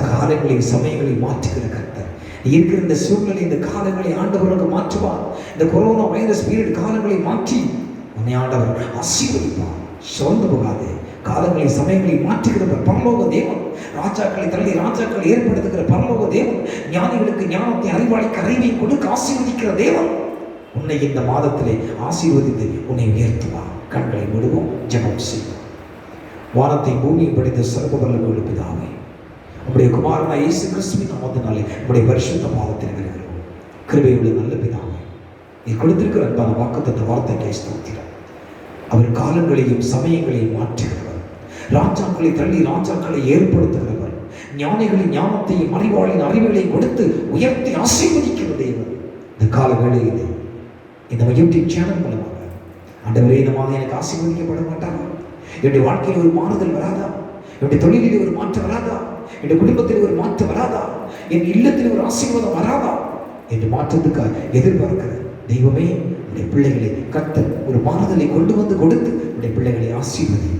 காலங்களையும் சமயங்களையும் மாற்றுகிற கர்த்தர். நீ இருக்கிற இந்த சூழ்நிலை, இந்த காலங்களை ஆண்டவருக்கு மாற்றுவார். இந்த கொரோனா வைரஸ் பீரியட் காலங்களை மாற்றி உன்னை ஆண்டவர் ஆசீர்வதிப்பார். சோர்ந்து போகாதே. காலங்களை சமயங்களை மாற்றுகிறவர் பரலோக தேவன். ராஜாக்களை தள்ளி ராஜாக்களை ஏற்படுத்துகிற பரலோக தேவன். ஞானிகளுக்கு ஞானத்தை, அறிவாளிக்கு அறிவை கொடுக்க ஆசீர்வதிக்கிற தேவன் உன்னை இந்த மாதத்திலே ஆசீர்வதித்து உன்னை உயர்த்துவார். கண்களை மூடுவோம், ஜெபம் செய்வோம். வானத்தை பூமியை படைத்த சர்வவல்லமையுள்ள பிதாவே, உம்முடைய குமாரனாய் இயேசு கிறிஸ்துவின் நாமத்தினாலே உம்முடைய பரிசுத்த பாதத்தில் வருகிறோம். கிருபையுள்ள நல்ல பிதாவே, நீ கொடுத்திருக்கிற அன்பான வாக்குத்தத்த வார்த்தைக்கு ஸ்தோத்திரம். அவர் காலங்களையும் சமயங்களையும் மாற்றுகிறவர், ராஜாக்களை தள்ளி ராஜாக்களை ஏற்படுத்துகிறவர், ஞானிகளின் ஞானத்தையும் அறிவாளின் அறிவுகளையும் கொடுத்து உயர்த்தி ஆசீர்வதிக்கிற தேவன். இந்த கால வேளையிலே இந்த யூடியூப் சேனல் மூலமாக ஆண்டவரே, இந்த மாதம் எனக்கு ஆசீர்வதிக்கப்பட மாட்டாரா? என்னுடைய வாழ்க்கையில் ஒரு மாறுதல் வராதா? என்னுடைய தொழிலில் ஒரு மாற்றம் வராதா? என்னுடைய குடும்பத்தில் ஒரு மாற்றம் வராதா? என் இல்லத்தில் ஒரு ஆசீர்வாதம் வராதா என்று மாற்றத்துக்காக எதிர்பார்க்கிற தெய்வமே, உடைய பிள்ளைகளை கர்த்தர் ஒரு மாறுதலை கொண்டு வந்து கொடுத்து உடைய பிள்ளைகளை ஆசீர்வதி.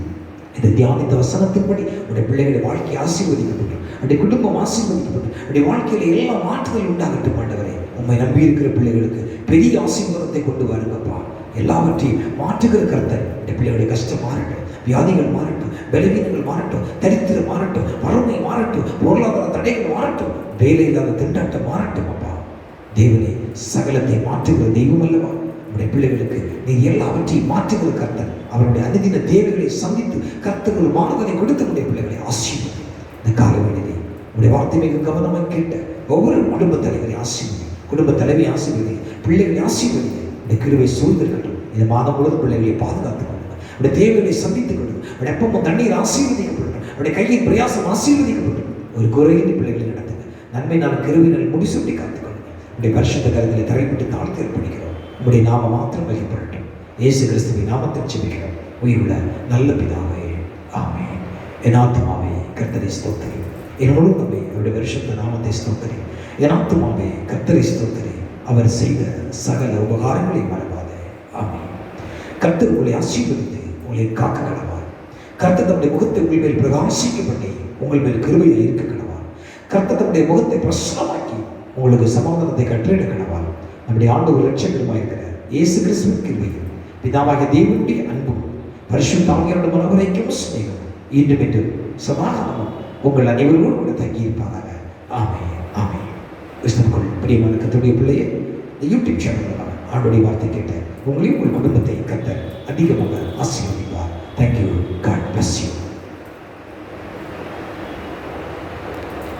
இந்த தியானித்த வசனத்தின்படி உடைய பிள்ளைகளை வாழ்க்கை ஆசீர்வதிக்கப்பட்டு, உடைய குடும்பம் ஆசீர்வதிக்கப்பட்டு, உடைய வாழ்க்கையில் எல்லா மாற்றுதல் உண்டாகட்டும். ஆண்டவரே, உம்மை நம்பி இருக்கிற பிள்ளைகளுக்கு பெரிய ஆசீர்வாதத்தை கொண்டு வருங்கப்பா. எல்லாவற்றையும் மாற்றுகிற கர்த்தர் உடைய பிள்ளைகளுடைய கஷ்டம் மாறட்டும், வியாதிகள் மாறட்டும், பலவீனங்கள் மாறட்டும், தரித்திரம் மாறட்டும், வறுமை மாறட்டும், பொருளாதார தடைகள் மாறட்டும், வேலை இல்லாத திண்டாட்டம் மாறட்டும். அப்பா தேவனே, சகலத்தை மாற்றுகிற தெய்வம் அல்லவா? உடைய பிள்ளைகளுக்கு நீ எல்லாவற்றையும் மாற்றுகிற கர்த்தர். அவருடைய அனுதின தேவைகளை சந்தித்து கர்த்தர் ஒரு மாறுதலை கொடுத்து உடைய பிள்ளைகளை ஆசீர்வதி. இந்த காலவெளியிலே உடைய வார்த்தை மிக கவனமாக கேட்ட ஒவ்வொரு குடும்ப தலைவரை ஆசீர்வதி, குடும்ப தலைவி ஆசீர்வதி, பிள்ளைகளை ஆசீர்வதி. இந்த கிருபை சூழ்ந்திருக்கட்டும். இந்த மாதம் முழுவதும் பிள்ளைகளை பாதுகாத்துக் கொள்ளுங்க. உடைய தேவைகளை சந்தித்துக் கொள்ளுங்க. உடைய எப்பவும் தண்ணீர் ஆசீர்வதிக்கப்படும், உடைய கையின் பிரயாசம் ஆசீர்வதிக்கப்படும். ஒரு குறையின்றி பிள்ளைகளை நடத்துங்க. நன்மை நாள் கிருவினால் முடிசூட்டி காத்துக்கொள்ளுங்க. உடைய பரிசுத்த கருத்திலே தரைப்பட்டு தாழ்த்தி ஏற்படுகிறோம். உடைய நாம மாத்திரம் வகைப்படட்டும். இயேசு கிறிஸ்துவின் நாமத்தில் ஜெபிக்கிறோம் உயிருள்ள நல்ல பிதாவே, ஆமென். என் ஆத்துமாவே கர்த்தரை ஸ்தோத்திரி. என்னோடு நம்மை அவருடைய வருஷத்த நாமத்தை ஸ்தோத்திரி. என் ஆத்துமாவே கர்த்தரை ஸ்தோத்திரி. அவர் செய்த சகல உபகாரங்களை மறவாதே. ஆமென். கர்த்தர் உங்களை ஆசீர்வதித்து உங்களை காக்க கடவார். கர்த்தர் தம்முடைய முகத்தை உங்கள் மேல் பிரகாசிக்க பண்ணி உங்கள் மேல் கிருபையில் இருக்க கடவார். கர்த்தர் தம்முடைய முகத்தை பிரசன்னமாக்கி உங்களுக்கு சமாதானத்தை கட்டளையிட கடவார். நம்முடைய ஆண்டவர் இரட்சகருமாய் இருக்கிற இயேசு கிறிஸ்துவின் கிருபையும் பிதாவாகிய தேவனுடைய அன்பும் பரிசுத்த ஆவியானவருடைய மனவரைக்கும் சிநேகம் இன்றும் என்றும் சமாதானமும் உங்கள் அனைவரோடு கூட தங்கியிருப்பாங்க. ஆமென். ஆமென். கிறிஸ்துவுக்குள் பிரியமான கர்த்தருடைய பிள்ளையே, இந்த யூடியூப் சேனல் ஆண்டோடைய வார்த்தை கேட்ட உங்களையும் உங்கள் குடும்பத்தை கர்த்தர் அதிகமாக ஆசீர்வதிப்பார். தேங்க்யூ. God bless you.